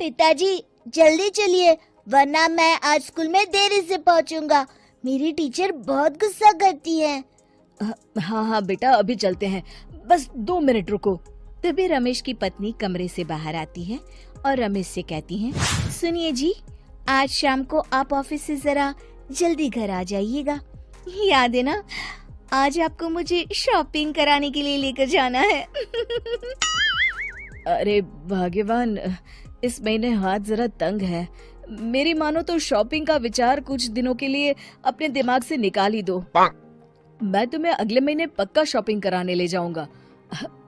पिताजी जल्दी चलिए, वरना मैं आज स्कूल में देरी से पहुंचूंगा। मेरी टीचर बहुत गुस्सा करती है। हाँ हाँ बेटा, अभी चलते हैं, बस 2 मिनट रुको। तभी रमेश की पत्नी कमरे से बाहर आती है और रमेश से कहती है, सुनिए जी, आज शाम को आप ऑफिस से जरा जल्दी घर आ जाइएगा। याद है ना, आज आपको मुझे शॉपिंग कराने के लिए लेकर जाना है। अरे भाग्यवान, इस महीने हाथ जरा तंग है। मेरी मानो तो शॉपिंग का विचार कुछ दिनों के लिए अपने दिमाग से निकाल ही दो। मैं तुम्हें अगले महीने पक्का शॉपिंग कराने ले जाऊंगा।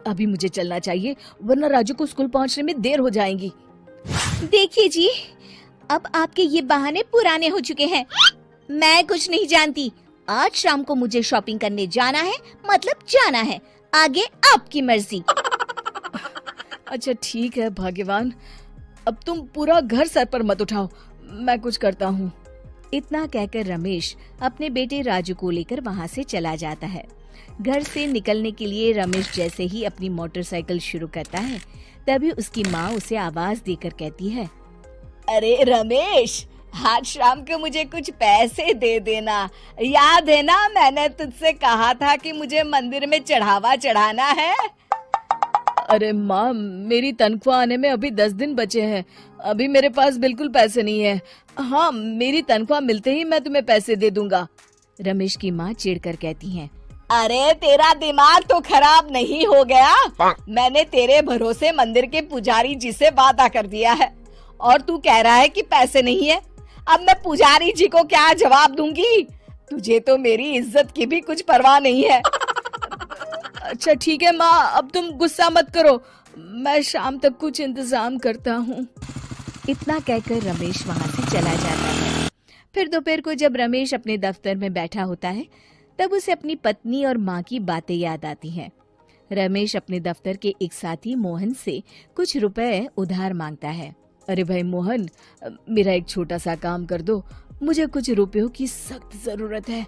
अभी मुझे चलना चाहिए, वरना राजू को स्कूल पहुंचने में देर हो जाएगी। देखिए जी, अब आपके ये बहाने पुराने हो चुके हैं। मैं कुछ नहीं जानती। आज शाम को मुझे शॉपिंग करने जाना है, मतलब जाना है। आगे आपकी मर्जी। अच्छा ठीक है भाग्यवान, अब तुम पूरा घर सर पर मत उठाओ, मैं कुछ करता हूँ। इतना कहकर रमेश अपने बेटे राजू को लेकर वहाँ से चला जाता है। घर से निकलने के लिए रमेश जैसे ही अपनी मोटरसाइकिल शुरू करता है, तभी उसकी माँ उसे आवाज देकर कहती है, अरे रमेश, आज शाम को मुझे कुछ पैसे दे देना। याद है ना, मैंने तुझसे कहा था कि मुझे मंदिर में चढ़ावा चढ़ाना है। अरे माँ, मेरी तनख्वाह आने में अभी 10 दिन बचे हैं। अभी मेरे पास बिल्कुल पैसे नहीं है। हाँ, मेरी तनख्वाह मिलते ही मैं तुम्हें पैसे दे दूंगा। रमेश की माँ चिढ़कर कहती हैं, अरे तेरा दिमाग तो खराब नहीं हो गया? मैंने तेरे भरोसे मंदिर के पुजारी जी से वादा कर दिया है और तू कह रहा है कि पैसे नहीं है। अब मैं पुजारी जी को क्या जवाब दूंगी? तुझे तो मेरी इज्जत की भी कुछ परवाह नहीं है। अच्छा ठीक है माँ, अब तुम गुस्सा मत करो, मैं शाम तक कुछ इंतजाम करता हूँ। इतना कहकर रमेश वहाँ से चला जाता है। फिर दोपहर को जब रमेश अपने दफ्तर में बैठा होता है, तब उसे अपनी पत्नी और माँ की बातें याद आती हैं। रमेश अपने दफ्तर के एक साथी मोहन से कुछ रुपए उधार मांगता है। अरे भाई मोहन, मेरा एक छोटा सा काम कर दो, मुझे कुछ रुपयों की सख्त जरूरत है।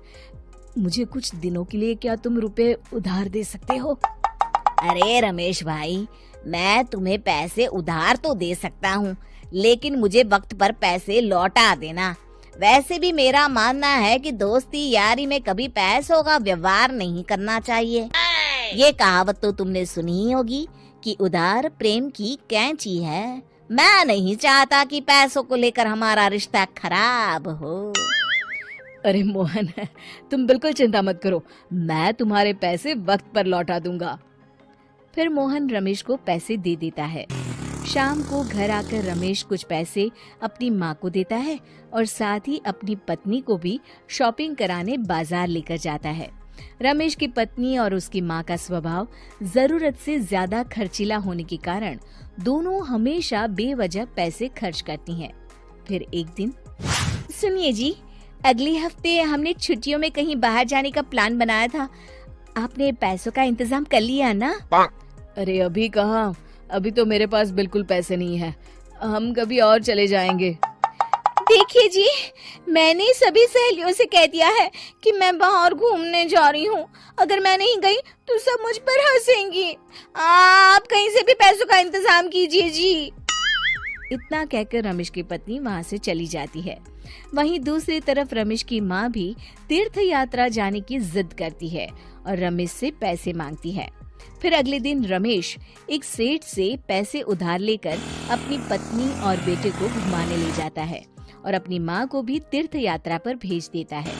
मुझे कुछ दिनों के लिए क्या तुम रुपए उधार दे सकते हो? अरे रमेश भाई, मैं तुम्हें पैसे उधार तो दे सकता हूँ, लेकिन मुझे वक्त पर पैसे लौटा देना। वैसे भी मेरा मानना है कि दोस्ती यारी में कभी पैसों का व्यवहार नहीं करना चाहिए। ये कहावत तो तुमने सुनी ही होगी कि उधार प्रेम की कैंची है। मैं नहीं चाहता कि पैसों को लेकर हमारा रिश्ता खराब हो। अरे मोहन, तुम बिल्कुल चिंता मत करो, मैं तुम्हारे पैसे वक्त पर लौटा दूंगा। फिर मोहन रमेश को पैसे दे देता है। शाम को घर आकर रमेश कुछ पैसे अपनी माँ को देता है और साथ ही अपनी पत्नी को भी शॉपिंग कराने बाजार लेकर जाता है। रमेश की पत्नी और उसकी माँ का स्वभाव जरूरत से ज्यादा खर्चीला होने के कारण दोनों हमेशा बेवजह पैसे खर्च करती हैं। फिर एक दिन, सुनिए जी, अगले हफ्ते हमने छुट्टियों में कहीं बाहर जाने का प्लान बनाया था। आपने पैसों का इंतजाम कर लिया ना? अरे अभी कहाँ, अभी तो मेरे पास बिल्कुल पैसे नहीं है। हम कभी और चले जाएंगे। देखिए जी, मैंने सभी सहेलियों से कह दिया है कि मैं बाहर घूमने जा रही हूँ। अगर मैं नहीं गई तो सब मुझ पर हंसेंगी। आप कहीं से भी पैसों का इंतजाम कीजिए जी। इतना कहकर रमेश की पत्नी वहाँ से चली जाती है। वहीं दूसरी तरफ रमेश की माँ भी तीर्थ यात्रा जाने की जिद करती है और रमेश से पैसे मांगती है। फिर अगले दिन रमेश एक सेठ से पैसे उधार लेकर अपनी पत्नी और बेटे को घुमाने ले जाता है और अपनी माँ को भी तीर्थ यात्रा पर भेज देता है।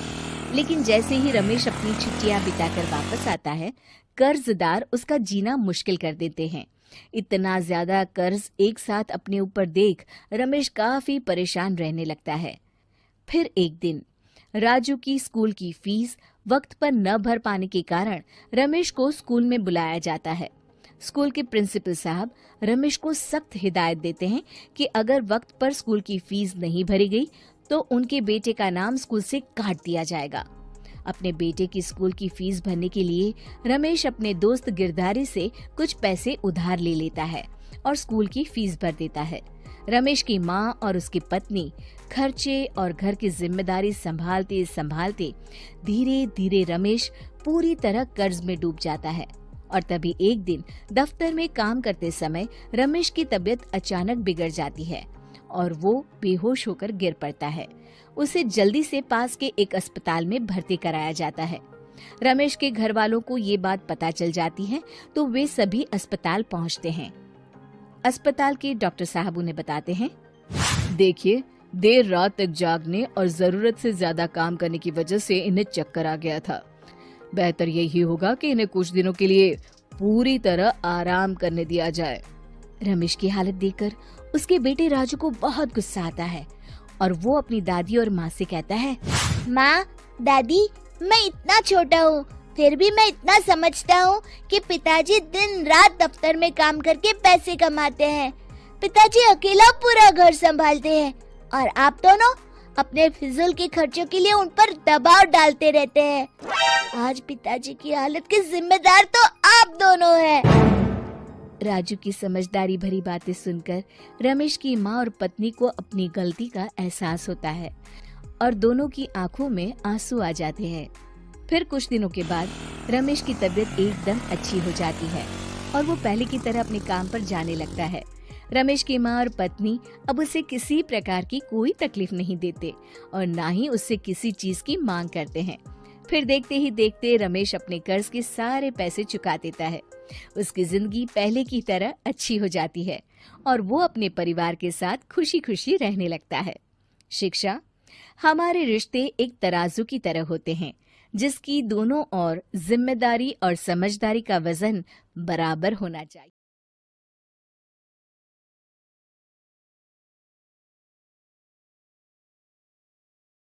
लेकिन जैसे ही रमेश अपनी छुट्टियां बिताकर वापस आता है, कर्जदार उसका जीना मुश्किल कर देते हैं। इतना ज्यादा कर्ज एक साथ अपने ऊपर देख रमेश काफी परेशान रहने लगता है। फिर एक दिन राजू की स्कूल की फीस वक्त पर न भर पाने के कारण रमेश को स्कूल में बुलाया जाता है। स्कूल के प्रिंसिपल साहब रमेश को सख्त हिदायत देते हैं कि अगर वक्त पर स्कूल की फीस नहीं भरी गई तो उनके बेटे का नाम स्कूल से काट दिया जाएगा। अपने बेटे की स्कूल की फीस भरने के लिए रमेश अपने दोस्त गिरधारी से कुछ पैसे उधार ले लेता है और स्कूल की फीस भर देता है। रमेश की माँ और उसकी पत्नी खर्चे और घर की जिम्मेदारी संभालते संभालते धीरे धीरे रमेश पूरी तरह कर्ज में डूब जाता है और तभी एक दिन दफ्तर में काम करते समय रमेश की तबीयत अचानक बिगड़ जाती है और वो बेहोश होकर गिर पड़ता है। उसे जल्दी से पास के एक अस्पताल में भर्ती कराया जाता है। रमेश के घर वालों को ये बात पता चल जाती है तो वे सभी अस्पताल पहुंचते हैं। अस्पताल के डॉक्टर साहब उन्हें बताते हैं, देखिए, देर रात तक जागने और जरूरत से ज्यादा काम करने की वजह से इन्हें चक्कर आ गया था। बेहतर यही होगा कि इन्हें कुछ दिनों के लिए पूरी तरह आराम करने दिया जाए। रमेश की हालत देखकर उसके बेटे राजू को बहुत गुस्सा आता है और वो अपनी दादी और माँ से कहता है, माँ, दादी, मैं इतना छोटा हूँ, फिर भी मैं इतना समझता हूँ कि पिताजी दिन रात दफ्तर में काम करके पैसे कमाते हैं। पिताजी अकेला पूरा घर संभालते हैं और आप दोनों अपने फिजूल के खर्चों के लिए उन पर दबाव डालते रहते हैं। आज पिताजी की हालत के जिम्मेदार तो आप दोनों हैं। राजू की समझदारी भरी बातें सुनकर रमेश की माँ और पत्नी को अपनी गलती का एहसास होता है और दोनों की आंखों में आंसू आ जाते हैं। फिर कुछ दिनों के बाद रमेश की तबीयत एकदम अच्छी हो जाती है और वो पहले की तरह अपने काम पर जाने लगता है। रमेश की माँ और पत्नी अब उसे किसी प्रकार की कोई तकलीफ नहीं देते और ना ही उससे किसी चीज की मांग करते हैं। फिर देखते ही देखते रमेश अपने कर्ज के सारे पैसे चुका देता है। उसकी जिंदगी पहले की तरह अच्छी हो जाती है और वो अपने परिवार के साथ खुशी खुशी रहने लगता है। शिक्षा, हमारे रिश्ते एक तराजू की तरह होते हैं जिसकी दोनों ओर जिम्मेदारी और समझदारी का वजन बराबर होना चाहिए।